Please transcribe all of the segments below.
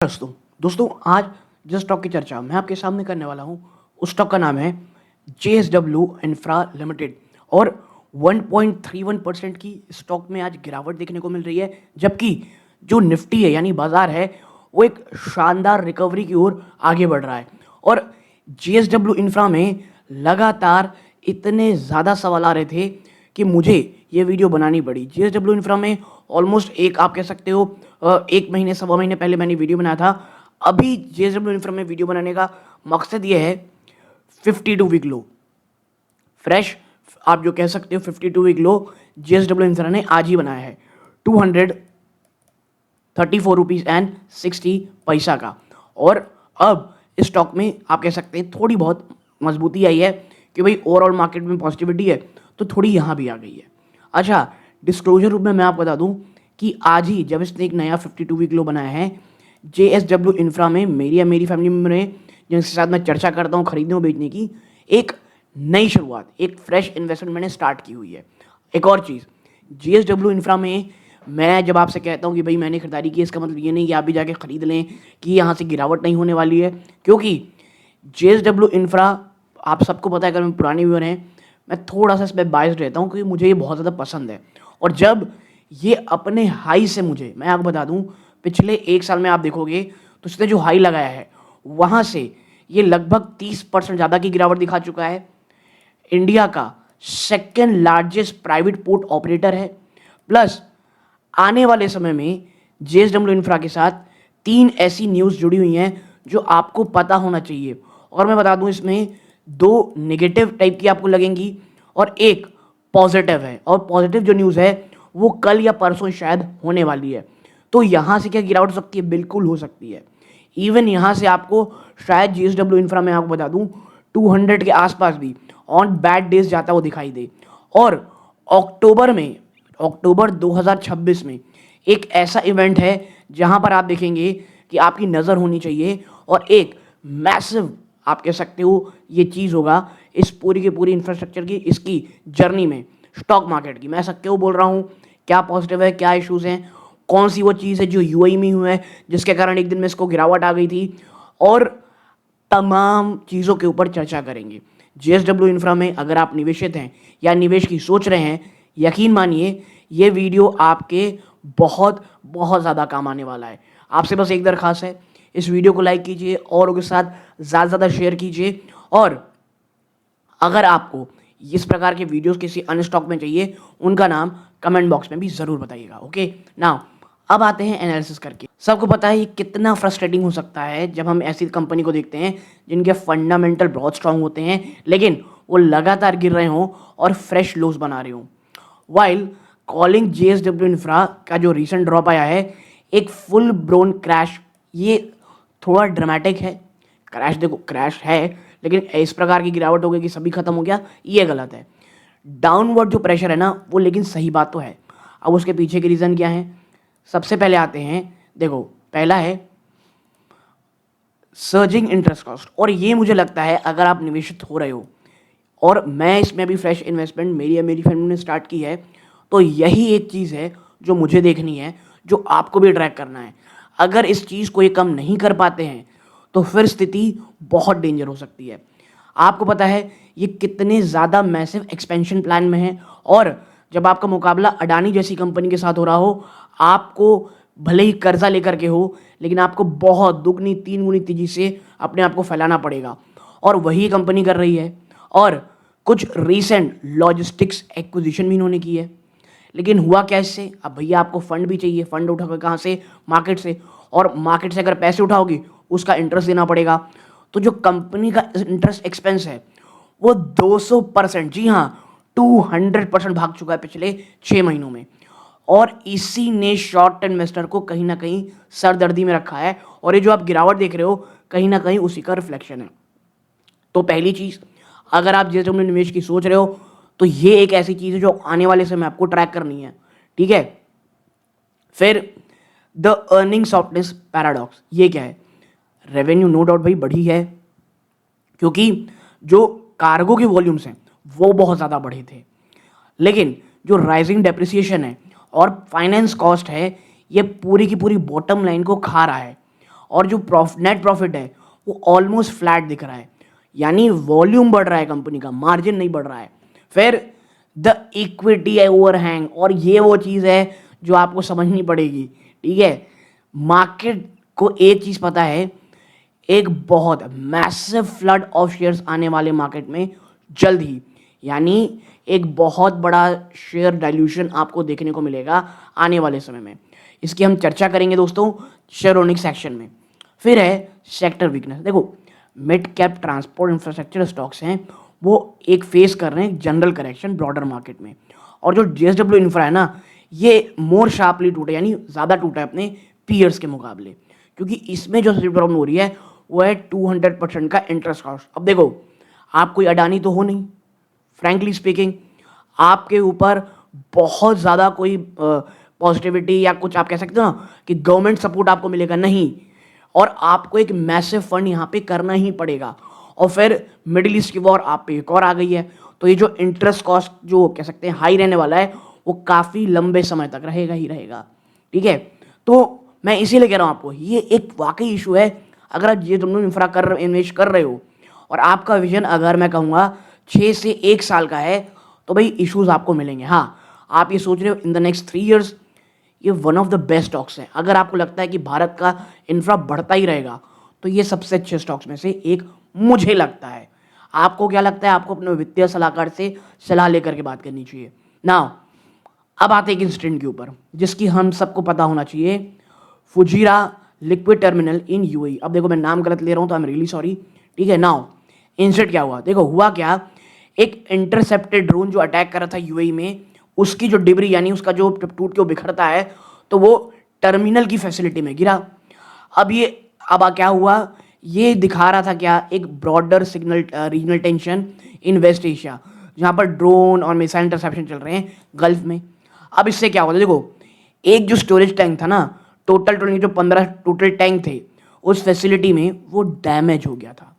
दोस्तों आज जिस स्टॉक की चर्चा मैं आपके सामने करने वाला हूं उस स्टॉक का नाम है JSW इंफ्रा लिमिटेड और 1.31% की स्टॉक में आज गिरावट देखने को मिल रही है, जबकि जो निफ्टी है यानी बाजार है वो एक शानदार रिकवरी की ओर आगे बढ़ रहा है। और JSW इंफ्रा में लगातार इतने ज़्यादा सवाल आ रहे थे कि मुझे ये वीडियो बनानी पड़ी। JSW इंफ्रा में ऑलमोस्ट एक आप कह सकते हो एक महीने सवा महीने पहले मैंने वीडियो बनाया था। अभी JSW इंफ्रा में वीडियो बनाने का मकसद ये है 52 वीक लो फ्रेश, आप जो कह सकते हो 52 वीक लो JSW इंफ्रा ने आज ही बनाया है 234 रुपीज़ एंड 60 पैसा का। और अब इस स्टॉक में आप कह सकते हैं थोड़ी बहुत मजबूती आई है कि भाई ओवरऑल मार्केट में पॉजिटिविटी है तो थोड़ी यहाँ भी आ गई है। अच्छा, डिस्क्लोजर रूप में मैं आपको बता दूं कि आज ही जब इसने एक नया 52 वीक लो बनाया है JSW इंफ्रा में, मेरी या मेरी फैमिली मेम्बर ने जिनके साथ मैं चर्चा करता हूँ खरीदने और बेचने की, एक नई शुरुआत, एक फ्रेश इन्वेस्टमेंट मैंने स्टार्ट की हुई है। एक और चीज़, JSW इंफ्रा में मैं जब आपसे कहता हूँ कि भाई मैंने खरीदारी की, इसका मतलब ये नहीं कि आप भी जाके खरीद लें कि यहाँ से गिरावट नहीं होने वाली है, क्योंकि JSW इंफ्रा आप सबको पता है, अगर मैं पुरानी व्यूअर हैं, मैं थोड़ा सा इस पर बायस्ड रहता हूँ क्योंकि मुझे ये बहुत ज़्यादा पसंद है। और जब ये अपने हाई से, मुझे मैं आपको बता दूँ पिछले एक साल में आप देखोगे तो इसने जो हाई लगाया है वहाँ से ये लगभग 30% ज़्यादा की गिरावट दिखा चुका है। इंडिया का second largest private port operator है। प्लस आने वाले समय में JSW इंफ्रा के साथ 3 ऐसी न्यूज़ जुड़ी हुई हैं जो आपको पता होना चाहिए। और मैं बता दूं इसमें 2 नेगेटिव टाइप की आपको लगेंगी और एक पॉजिटिव है, और पॉजिटिव जो न्यूज़ है वो कल या परसों शायद होने वाली है। तो यहाँ से क्या गिरावट हो सकती है? बिल्कुल हो सकती है। इवन यहाँ से आपको शायद JSW इंफ्रा में आपको बता दूं 200 के आसपास भी ऑन बैड डेज जाता हुआ दिखाई दे। और अक्टूबर 2026 में एक ऐसा इवेंट है जहां पर आप देखेंगे कि आपकी नज़र होनी चाहिए और एक मैसिव आप कह सकते हो ये चीज़ होगा इस पूरी की पूरी इंफ्रास्ट्रक्चर की, इसकी जर्नी में, स्टॉक मार्केट की। मैं क्यों बोल रहा हूँ, क्या पॉजिटिव है, क्या इश्यूज़ हैं, कौन सी वो चीज़ है जो यूएई में हुआ है जिसके कारण एक दिन में इसको गिरावट आ गई थी, और तमाम चीज़ों के ऊपर चर्चा करेंगे। JSW इंफ्रा में अगर आप निवेशित हैं या निवेश की सोच रहे हैं, यकीन मानिए ये वीडियो आपके बहुत बहुत ज़्यादा काम आने वाला है। आपसे बस एक दरख्वास्त है, इस वीडियो को लाइक कीजिए और उसके साथ ज़्यादा से ज़्यादा शेयर कीजिए। और अगर आपको इस प्रकार के वीडियोस किसी अन्य स्टॉक में चाहिए, उनका नाम कमेंट बॉक्स में भी ज़रूर बताइएगा। ओके, नाउ अब आते हैं एनालिसिस करके। सबको पता है ये कितना फ्रस्ट्रेटिंग हो सकता है जब हम ऐसी कंपनी को देखते हैं जिनके फंडामेंटल बहुत स्ट्रांग होते हैं लेकिन वो लगातार गिर रहे हों और फ्रेश लोस बना रहे हों। वाइल कॉलिंग JSW इंफ्रा का जो रिसेंट ड्रॉप आया है एक फुल ब्रोन क्रैश, ये थोड़ा ड्रामेटिक है। क्रैश देखो क्रैश है, लेकिन इस प्रकार की गिरावट हो गई कि सभी खत्म हो गया, ये गलत है। डाउनवर्ड जो प्रेशर है ना वो, लेकिन सही बात तो है। अब उसके पीछे के रीज़न क्या है, सबसे पहले आते हैं, देखो पहला है सर्जिंग इंटरेस्ट कॉस्ट। और ये मुझे लगता है अगर आप निवेशित हो रहे हो, और मैं इसमें भी फ्रेश इन्वेस्टमेंट मेरी या मेरी फैमिली ने स्टार्ट की है, तो यही एक चीज़ है जो मुझे देखनी है, जो आपको भी ट्रैक करना है। अगर इस चीज़ को ये कम नहीं कर पाते हैं तो फिर स्थिति बहुत डेंजर हो सकती है। आपको पता है ये कितने ज़्यादा मैसिव एक्सपेंशन प्लान में है, और जब आपका मुकाबला अडानी जैसी कंपनी के साथ हो रहा हो, आपको भले ही कर्जा लेकर के हो, लेकिन आपको बहुत दुगनी तीन गुनी तेजी से अपने आप को फैलाना पड़ेगा, और वही कंपनी कर रही है। और कुछ रीसेंट लॉजिस्टिक्स एक्विजिशन भी इन्होंने की है। लेकिन हुआ क्या इससे, अब भैया आपको फंड भी चाहिए, फंड उठाओगे कहाँ से? मार्केट से। और मार्केट से अगर पैसे उठाओगे उसका इंटरेस्ट देना पड़ेगा। तो जो कंपनी का इंटरेस्ट एक्सपेंस है वो 200%, जी हाँ 200% भाग चुका है पिछले 6 महीनों में। और इसी ने शॉर्ट टर्म इन्वेस्टर को कहीं ना कहीं सरदर्दी में रखा है, और ये जो आप गिरावट देख रहे हो कहीं ना कहीं उसी का रिफ्लेक्शन है। तो पहली चीज़, अगर आप JSW में निवेश की सोच रहे हो तो ये एक ऐसी चीज़ है जो आने वाले समय आपको ट्रैक करनी है, ठीक है। फिर द अर्निंग सॉफ्टनेस पैराडॉक्स, ये क्या है? रेवेन्यू नो डाउट भाई बढ़ी है, क्योंकि जो कार्गो के वॉल्यूम्स हैं वो बहुत ज़्यादा बढ़े थे, लेकिन जो राइजिंग डेप्रिसिएशन है और फाइनेंस कॉस्ट है ये पूरी की पूरी बॉटम लाइन को खा रहा है। और जो नेट प्रॉफिट है वो ऑलमोस्ट फ्लैट दिख रहा है, यानी वॉल्यूम बढ़ रहा है कंपनी का, मार्जिन नहीं बढ़ रहा है। फिर द इक्विटी ओवरहैंग, और ये वो चीज़ है जो आपको समझनी पड़ेगी, ठीक है। मार्केट को एक चीज़ पता है, एक बहुत मैसिव फ्लड ऑफ शेयर्स आने वाले मार्केट में जल्द ही, यानी एक बहुत बड़ा शेयर डाइल्यूशन आपको देखने को मिलेगा आने वाले समय में। इसकी हम चर्चा करेंगे दोस्तों शेयर होल्डिंग सेक्शन में। फिर है सेक्टर वीकनेस। देखो, mid cap transport infrastructure stocks हैं वो एक फेस कर रहे हैं जनरल करेक्शन ब्रॉडर मार्केट में, और जो जेएसडब्ल्यू इंफ्रा है ना, ये मोर शार्पली टूटा, यानी ज़्यादा टूटा है अपने पीयर्स के मुकाबले, क्योंकि इसमें जो प्रॉब्लम हो रही है वो है 200% का इंटरेस्ट कॉस्ट। अब देखो, आप कोई अडानी तो हो नहीं, फ्रैंकली स्पीकिंग, आपके ऊपर बहुत ज़्यादा कोई पॉजिटिविटी या कुछ आप कह सकते हो ना कि गवर्नमेंट सपोर्ट आपको मिलेगा नहीं, और आपको एक मैसिव फंड यहाँ पे करना ही पड़ेगा, और फिर मिडिल ईस्ट की वॉर आप पे एक और आ गई है, तो ये जो इंटरेस्ट कॉस्ट जो कह सकते हैं हाई रहने वाला है वो काफ़ी लंबे समय तक रहेगा ही रहेगा, ठीक है। तो मैं इसीलिए कह रहा हूँ आपको, ये एक वाकई इशू है। अगर आप ये तुम इंफ्रा कर इन्वेस्ट कर रहे हो और आपका विजन अगर मैं कहूँगा 6 से 1 साल का है, तो भाई इश्यूज आपको मिलेंगे। हाँ, आप ये सोच रहे हो इन द नेक्स्ट 3 ईयर्स, ये one of the best stocks है। अगर आपको लगता है कि भारत का इंफ्रा बढ़ता ही रहेगा, तो ये सबसे अच्छे स्टॉक्स में से एक मुझे लगता है। आपको क्या लगता है? आपको अपने वित्तीय सलाहकार से सलाह लेकर के बात करनी चाहिए ना। अब आते हैं एक इंसिडेंट के ऊपर जिसकी हम सबको पता होना चाहिए, फुजीरा लिक्विड टर्मिनल इन यूएई। अब देखो, मैं नाम गलत ले रहा हूँ तो आई एम रियली सॉरी, ठीक है। नाउ इंसिडेंट क्या हुआ, देखो हुआ क्या, एक इंटरसेप्टेड ड्रोन जो अटैक कर रहा था यूएई में, उसकी जो डिब्री यानी उसका जो टूट के बिखरता है, तो वो टर्मिनल की फैसिलिटी में गिरा। अब क्या हुआ, ये दिखा रहा था क्या, एक broader signal regional tension in West Asia, जहाँ पर ड्रोन और मिसाइल इंटरसेप्शन चल रहे हैं गल्फ में। अब इससे क्या हुआ, देखो एक जो स्टोरेज टैंक था ना, टोटल जो 15 टोटल टैंक थे उस फैसिलिटी में, वो डैमेज हो गया था,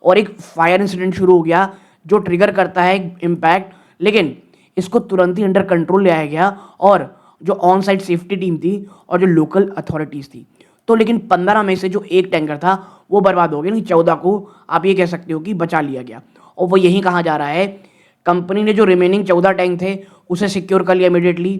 और एक फायर इंसिडेंट शुरू हो गया जो ट्रिगर करता है इम्पैक्ट। लेकिन इसको तुरंत ही अंडर कंट्रोल ले आया गया, और जो ऑन साइट सेफ्टी टीम थी और जो लोकल अथॉरिटीज़ थी, तो लेकिन 15 में से जो एक टैंकर था वो बर्बाद हो गया, नहीं 14 को आप ये कह सकते हो कि बचा लिया गया। और वो यही कहा जा रहा है, कंपनी ने जो रिमेनिंग 14 टैंक थे उसे सिक्योर कर लिया इमीडिएटली,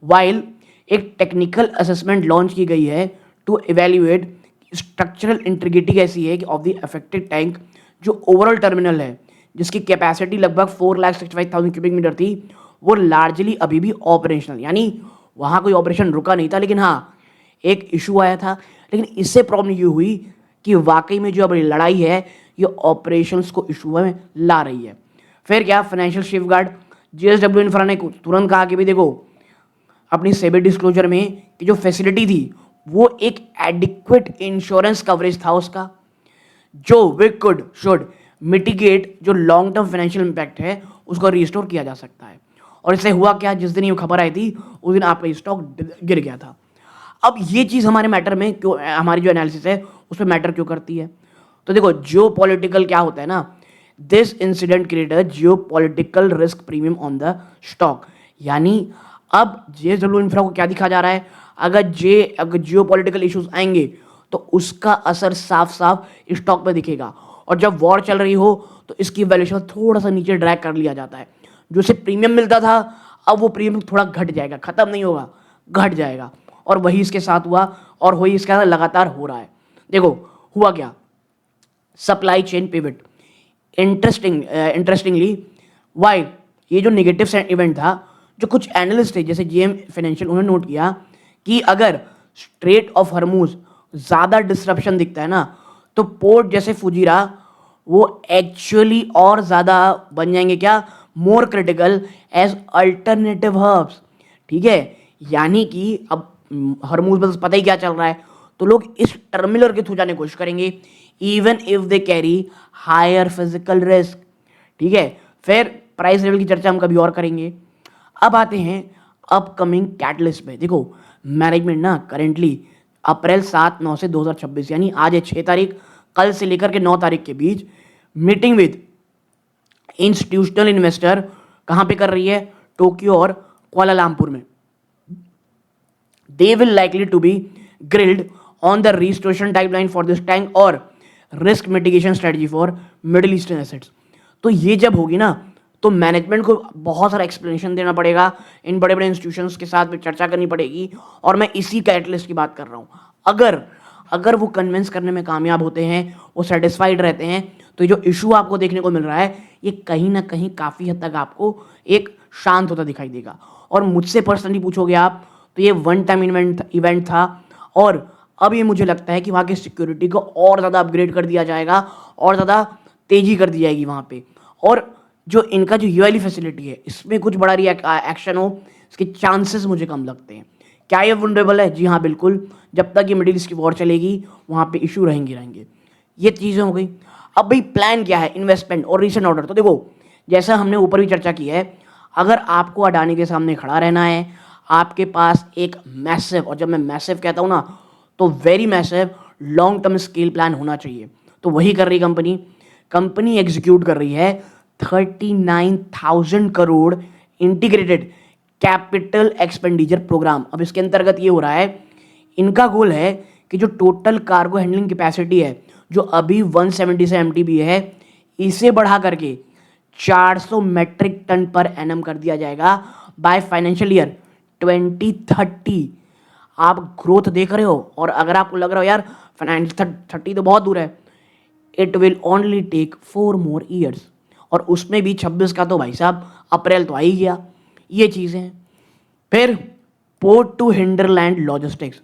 वाइल एक टेक्निकल असेसमेंट लॉन्च की गई है टू इवेल्युएट स्ट्रक्चरल इंटीग्रिटी कैसी है कि ऑफ द अफेक्टेड टैंक। जो ओवरऑल टर्मिनल है जिसकी कैपेसिटी लगभग 4,65,000 क्यूबिक मीटर थी, वो लार्जली अभी भी ऑपरेशनल, यानी वहाँ कोई ऑपरेशन रुका नहीं था। लेकिन हाँ, एक इशू आया था, लेकिन इससे प्रॉब्लम ये हुई कि वाकई में जो अब लड़ाई है ये ऑपरेशंस को इशू में ला रही है। फिर क्या, फाइनेंशियल सेफगार्ड, जेएसडब्ल्यू इंफ्रा ने तुरंत कहा कि भाई देखो, अपनी सेबी डिस्क्लोजर में कि जो फैसिलिटी थी वो एक एडिक्वेट इंश्योरेंस कवरेज था उसका, जो वी कुड शुड मिटिगेट जो लॉन्ग टर्म फाइनेंशियल इंपैक्ट है उसको रिस्टोर किया जा सकता है। और इससे हुआ क्या, जिस दिन ये खबर आई थी उस दिन आपका स्टॉक गिर गया था। अब ये चीज़ हमारे मैटर में क्यों, हमारी जो एनालिसिस है उस पर मैटर क्यों करती है, तो देखो जियो पॉलिटिकल क्या होता है ना, this incident created Jio political risk premium on the stock. यानी अब जेएसडब्ल्यू इंफ्रा को क्या दिखा जा रहा है, अगर जियो पॉलिटिकल इशूज आएंगे तो उसका असर साफ साफ स्टॉक पर दिखेगा, और जब वॉर चल रही हो तो इसकी वैल्यूएशन थोड़ा सा नीचे ड्रैग कर लिया जाता है। जो से प्रीमियम मिलता था अब वो प्रीमियम थोड़ा घट जाएगा, खत्म नहीं होगा, घट जाएगा। और वही इसके साथ हुआ, और वही इसके साथ लगातार हो रहा है। देखो हुआ क्या, supply chain pivot. Interestingly why ये जो नेगेटिव इवेंट था, जो कुछ एनालिस्ट थे जैसे जीएम फाइनेंशियल, उन्होंने नोट किया कि अगर स्ट्रेट ऑफ हॉर्मुज ज़्यादा डिस्ट्रप्शन दिखता है ना, तो पोर्ट जैसे फुजीरा वो एक्चुअली और ज़्यादा बन जाएंगे क्या, more critical as alternative hubs, ठीक है। यानी कि अब हॉर्मुज बस पता ही क्या चल रहा है, तो लोग इस टर्मिनल के थ्रू जाने की कोशिश करेंगे, even if they carry higher physical risk, ठीक है। फिर प्राइस लेवल की चर्चा हम कभी और करेंगे। अब आते हैं अपकमिंग कैटलिस्ट पे। देखो मैनेजमेंट ना करेंटली अप्रैल 7-9 से 2026, यानी आज है 6 तारीख, कल से लेकर के 9 तारीख के बीच मीटिंग विद इंस्टीट्यूशनल इन्वेस्टर कहाँ पे कर रही है, टोक्यो और कुआलालंपुर में। They will likely to be grilled on the restoration timeline for this tank और risk mitigation strategy for middle eastern assets. तो ये जब होगी ना तो मैनेजमेंट को बहुत सारा एक्सप्लेनेशन देना पड़ेगा, इन बड़े बड़े इंस्टीट्यूशंस के साथ में चर्चा करनी पड़ेगी, और मैं इसी कैटलिस्ट की बात कर रहा हूँ। अगर अगर वो कन्विंस करने में कामयाब होते हैं, वो सेटिस्फाइड रहते हैं, तो ये जो इशू आपको देखने को मिल रहा है ये कहीं ना कहीं काफ़ी हद तक आपको एक शांत होता दिखाई देगा। और मुझसे पर्सनली पूछोगे आप तो ये वन टाइम इवेंट था, और अब ये मुझे लगता है कि वहाँ की सिक्योरिटी को और ज़्यादा अपग्रेड कर दिया जाएगा और ज़्यादा तेज़ी कर दी जाएगी वहाँ पे। और जो इनका जो यूएली फैसिलिटी है इसमें कुछ बड़ा एक्शन हो इसके चांसेस मुझे कम लगते हैं। क्या ये वनरेबल है? जी हाँ बिल्कुल, जब तक ये मिडिल ईस्ट की वॉर चलेगी वहाँ पे इशू रहेंगे। ये चीज़ें हो गई। अब भाई प्लान क्या है, इन्वेस्टमेंट और रीसेंट ऑर्डर। तो देखो जैसा हमने ऊपर भी चर्चा की है, अगर आपको अडानी के सामने खड़ा रहना है, आपके पास एक मैसिव, और जब मैं मैसिव कहता हूँ ना तो very massive long term scale plan होना चाहिए। तो वही कर रही कंपनी एग्जीक्यूट कर रही है 39,000 crore integrated capital expenditure programme. अब इसके अंतर्गत ये हो रहा है, इनका गोल है कि जो टोटल कार्गो हैंडलिंग कैपेसिटी है जो अभी 170 से एमटीबी है, इसे बढ़ा करके 400 मेट्रिक टन पर एनम कर दिया जाएगा बाय फाइनेंशियल ईयर 2030। आप ग्रोथ देख रहे हो, और अगर आपको लग रहा हो यार फाइनेंशियल 30 तो बहुत दूर है, it will only take 4 more years. और उसमें भी 26 का तो भाई साहब अप्रैल तो आ ही गया। ये चीज़ें हैं। फिर port to hinterland logistics,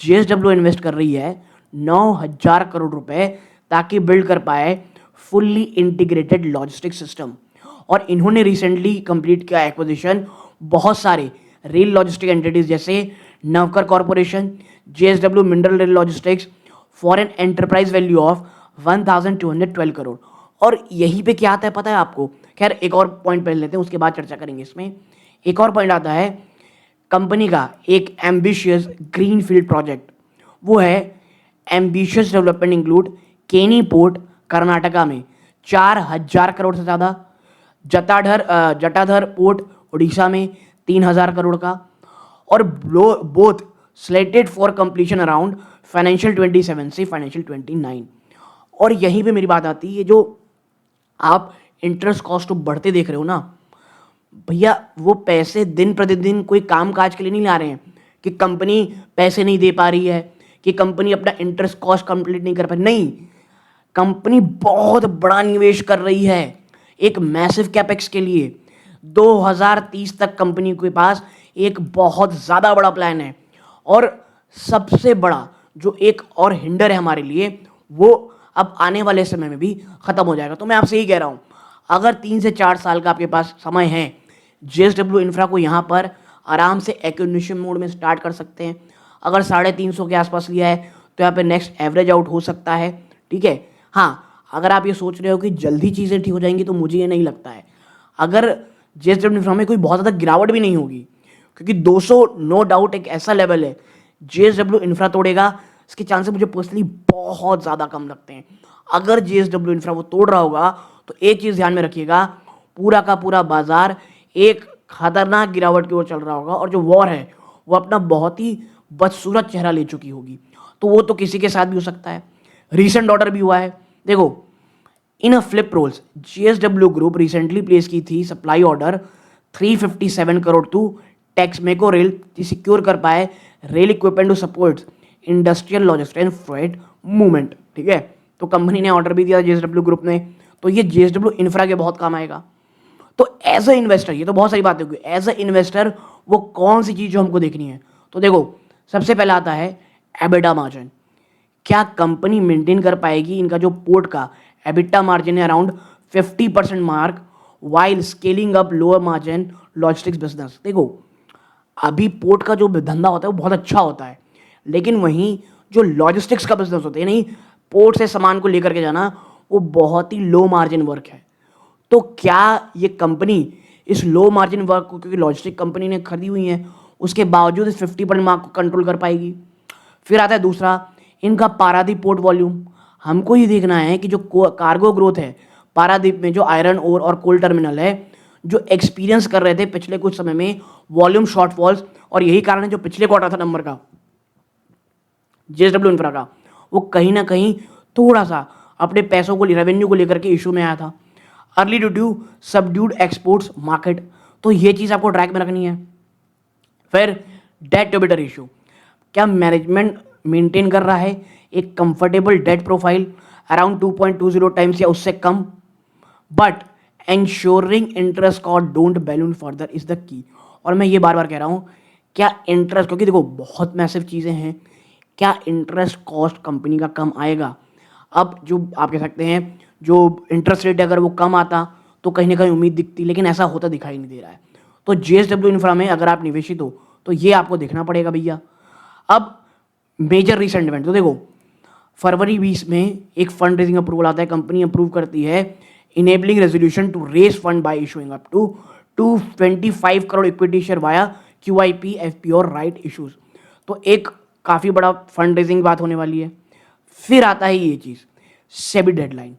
JSW invest कर रही है 9,000 करोड़ रुपए ताकि बिल्ड कर पाए फुल्ली इंटीग्रेटेड लॉजिस्टिक सिस्टम। और इन्होंने रिसेंटली कंप्लीट किया एक्विजिशन बहुत सारे रेल लॉजिस्टिक एंटिटीज जैसे Navkar corporation, JSW mineral rail logistics for an enterprise value of 1,212 crore. और यहीं पे क्या आता है पता है आपको? खैर एक और पॉइंट पहले लेते हैं, उसके बाद चर्चा करेंगे इसमें। एक और पॉइंट आता है कंपनी का एक एम्बिशियस ग्रीन फील्ड प्रोजेक्ट, वो है एम्बिशियस डेवलपमेंट इंक्लूड केनी पोर्ट कर्नाटका में 4,000 करोड़ से ज़्यादा, जटाधर पोर्ट उड़ीसा में 3,000 करोड़ का, और both slitted for completion around financial 27 से फाइनेंशियल 29। और यहीं पे मेरी बात आती है, ये जो आप इंटरेस्ट कॉस्ट बढ़ते देख रहे हो ना भैया, वो पैसे दिन प्रतिदिन कोई काम काज के लिए नहीं ला रहे हैं कि कंपनी पैसे नहीं दे पा रही है, कि कंपनी अपना इंटरेस्ट कॉस्ट कंप्लीट नहीं कर पा रही। नहीं, कंपनी बहुत बड़ा निवेश कर रही है एक मैसिव कैपेक्स के लिए। 2030 तक कंपनी के पास एक बहुत ज़्यादा बड़ा प्लान है। और सबसे बड़ा जो एक और हिंडर है हमारे लिए, वो अब आने वाले समय में भी ख़त्म हो जाएगा। तो मैं आपसे यही कह रहा हूँ, अगर 3 से 4 साल का आपके पास समय है, जेएसडब्ल्यू इंफ्रा को यहाँ पर आराम से एक्विजिशन मोड में स्टार्ट कर सकते हैं। अगर 350 के आसपास लिया है तो यहाँ पे नेक्स्ट एवरेज आउट हो सकता है। ठीक है, हाँ अगर आप ये सोच रहे हो कि जल्दी चीज़ें ठीक हो जाएंगी तो मुझे ये नहीं लगता है। अगर जेएसडब्ल्यू इंफ्रा में कोई बहुत ज़्यादा गिरावट भी नहीं होगी, क्योंकि 200 नो डाउट एक ऐसा लेवल है, जेएसडब्ल्यू इंफ्रा तोड़ेगा इसके चांसेस मुझे पर्सनली बहुत ज़्यादा कम लगते हैं। अगर जेएसडब्ल्यू इंफ्रा वो तोड़ रहा होगा तो एक चीज़ ध्यान में रखिएगा, पूरा का पूरा बाजार एक खतरनाक गिरावट की ओर चल रहा होगा, और जो वॉर है वो अपना बहुत ही बदसूरत चेहरा ले चुकी होगी। तो वो तो किसी के साथ भी हो सकता है। रीसेंट ऑर्डर भी हुआ है, देखो in a flip rolls JSW group recently place की थी supply order 357 crore to Texmaco rail सिक्योर कर पाए rail equipment to support industrial logistics and freight movement. ठीक है, तो कंपनी ने ऑर्डर भी दिया जेएसडब्ल्यू ग्रुप ने, तो ये जेएसडब्ल्यू इंफ्रा के बहुत काम आएगा। तो एज अ इन्वेस्टर, ये तो बहुत सारी बातें होगी, एज अ इन्वेस्टर वो कौन सी चीज़ जो हमको देखनी है? तो देखो सबसे पहला आता है एबिटा मार्जिन। क्या कंपनी मेंटेन कर पाएगी इनका जो पोर्ट का एबिटा मार्जिन है around 50% mark, while scaling up lower margin logistics business. देखो अभी पोर्ट का जो धंधा होता है वो बहुत अच्छा होता है, लेकिन वहीं जो लॉजिस्टिक्स का बिजनेस होता है, नहीं पोर्ट से सामान को लेकर के जाना, वो बहुत ही लो मार्जिन वर्क है। तो क्या ये कंपनी इस लो मार्जिन वर्क को, क्योंकि लॉजिस्टिक कंपनी ने खरीदी हुई है, उसके बावजूद इस 50% मार्क को कंट्रोल कर पाएगी? फिर आता है दूसरा, इनका पारादीप पोर्ट वॉल्यूम। हमको ये देखना है कि जो कार्गो ग्रोथ है पारादीप में, जो आयरन ओर और कोल टर्मिनल है, जो एक्सपीरियंस कर रहे थे पिछले कुछ समय में वॉल्यूम शॉर्टफॉल्स, और यही कारण है जो पिछले क्वार्टर था नंबर का, जेएसडब्ल्यू इंफ्रा का, वो कहीं ना कहीं थोड़ा सा अपने पैसों को, रेवेन्यू को लेकर के इशू में आया था। Early due to subdued exports market, तो ये चीज़ आपको ट्रैक में रखनी है। फिर डेट टू एबिटर रेशियो, क्या मैनेजमेंट मेंटेन कर रहा है एक comfortable debt profile around 2.20 times या उससे कम, but ensuring interest cost don't balloon further is the key. और मैं ये बार बार कह रहा हूँ, क्या इंटरेस्ट, क्योंकि देखो बहुत मैसिव चीज़ें हैं, क्या इंटरेस्ट कॉस्ट कंपनी का कम आएगा? अब जो आप कह सकते हैं जो इंटरेस्ट रेट अगर वो कम आता तो कहीं ना कहीं उम्मीद दिखती, लेकिन ऐसा होता दिखाई नहीं दे रहा है। तो जेएसडब्ल्यू इंफ्रा में अगर आप निवेशित हो तो ये आपको देखना पड़ेगा भैया। अब मेजर रिसेंट इवेंट, तो देखो फरवरी 20 में एक फंड रेजिंग अप्रूवल आता है, कंपनी अप्रूव करती है enabling resolution to raise fund by issuing up to 225 crore equity share via QIP FP और राइट इश्यूज। तो एक काफ़ी बड़ा फंड रेजिंग बात होने वाली है। फिर आता है ये चीज़, सेबी डेडलाइन।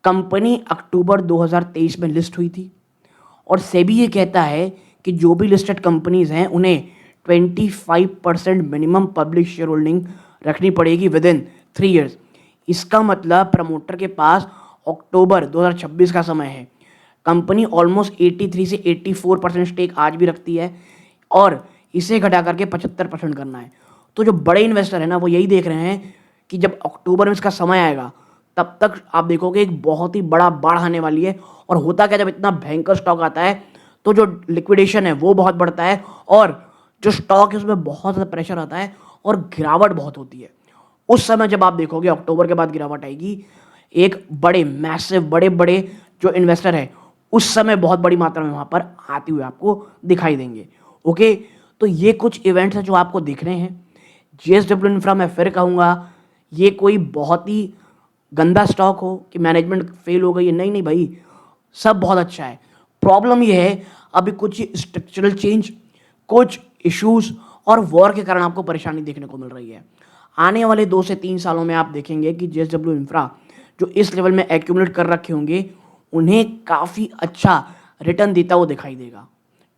कंपनी अक्टूबर 2023 में लिस्ट हुई थी और सेबी ये कहता है कि जो भी लिस्टेड कंपनीज हैं उन्हें 25% मिनिमम पब्लिक शेयर होल्डिंग रखनी पड़ेगी विद इन 3 ईयर्स। इसका मतलब प्रमोटर के पास अक्टूबर 2026 का समय है। कंपनी ऑलमोस्ट 83 से 84% स्टेक आज भी रखती है और इसे घटा करके 75% करना है। तो जो बड़े इन्वेस्टर हैं ना, वो यही देख रहे हैं कि जब अक्टूबर में इसका समय आएगा तब तक आप देखोगे एक बहुत ही बड़ा बाढ़ आने वाली है। और होता क्या, जब इतना भयंकर स्टॉक आता है तो जो लिक्विडेशन है वो बहुत बढ़ता है और जो स्टॉक है उसमें बहुत ज़्यादा प्रेशर आता है और गिरावट बहुत होती है। उस समय जब आप देखोगे अक्टूबर के बाद गिरावट आएगी, एक बड़े मैसिव बड़े बड़े जो इन्वेस्टर है उस समय बहुत बड़ी मात्रा में वहाँ पर आते हुए आपको दिखाई देंगे। ओके, तो ये कुछ इवेंट्स हैं जो आपको दिख रहे हैं। जेएसडब्ल्यू इंफ्रा मैं फिर कहूँगा, ये कोई बहुत ही गंदा स्टॉक हो कि मैनेजमेंट फेल हो गई है, नहीं नहीं भाई, सब बहुत अच्छा है। प्रॉब्लम ये है अभी कुछ स्ट्रक्चरल चेंज, कुछ इश्यूज और वॉर के कारण आपको परेशानी देखने को मिल रही है। आने वाले 2 से 3 सालों में आप देखेंगे कि जेएसडब्ल्यू इंफ्रा जो इस लेवल में एक्यूमुलेट कर रखे होंगे उन्हें काफ़ी अच्छा रिटर्न देता हुआ दिखाई देगा।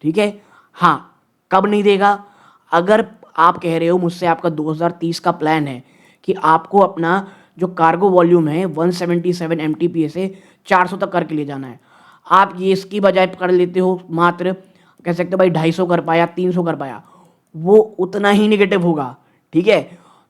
ठीक है, हाँ, कब नहीं देगा? अगर आप कह रहे हो मुझसे आपका 2030 का प्लान है कि आपको अपना जो कार्गो वॉल्यूम है 177 MTPA से 400 तक करके ले जाना है, आप ये इसकी बजाय कर लेते हो मात्र, कह सकते हो भाई 250 कर पाया, 300 कर पाया, वो उतना ही निगेटिव होगा। ठीक है,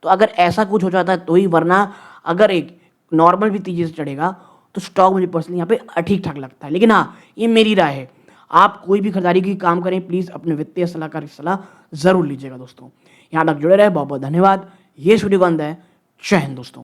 तो अगर ऐसा कुछ हो जाता है तो ही, वरना अगर एक नॉर्मल भी तेजी से चढ़ेगा तो स्टॉक मुझे पर्सनली यहाँ पे ठीक ठाक लगता है। लेकिन हाँ, ये मेरी राय है, आप कोई भी खरीदारी की काम करें प्लीज़ अपने वित्तीय सलाहकार की सलाह ज़रूर लीजिएगा दोस्तों। यहाँ तक जुड़े रहे, बहुत बहुत धन्यवाद। ये वीडियो बंद है। जय हिंद दोस्तों।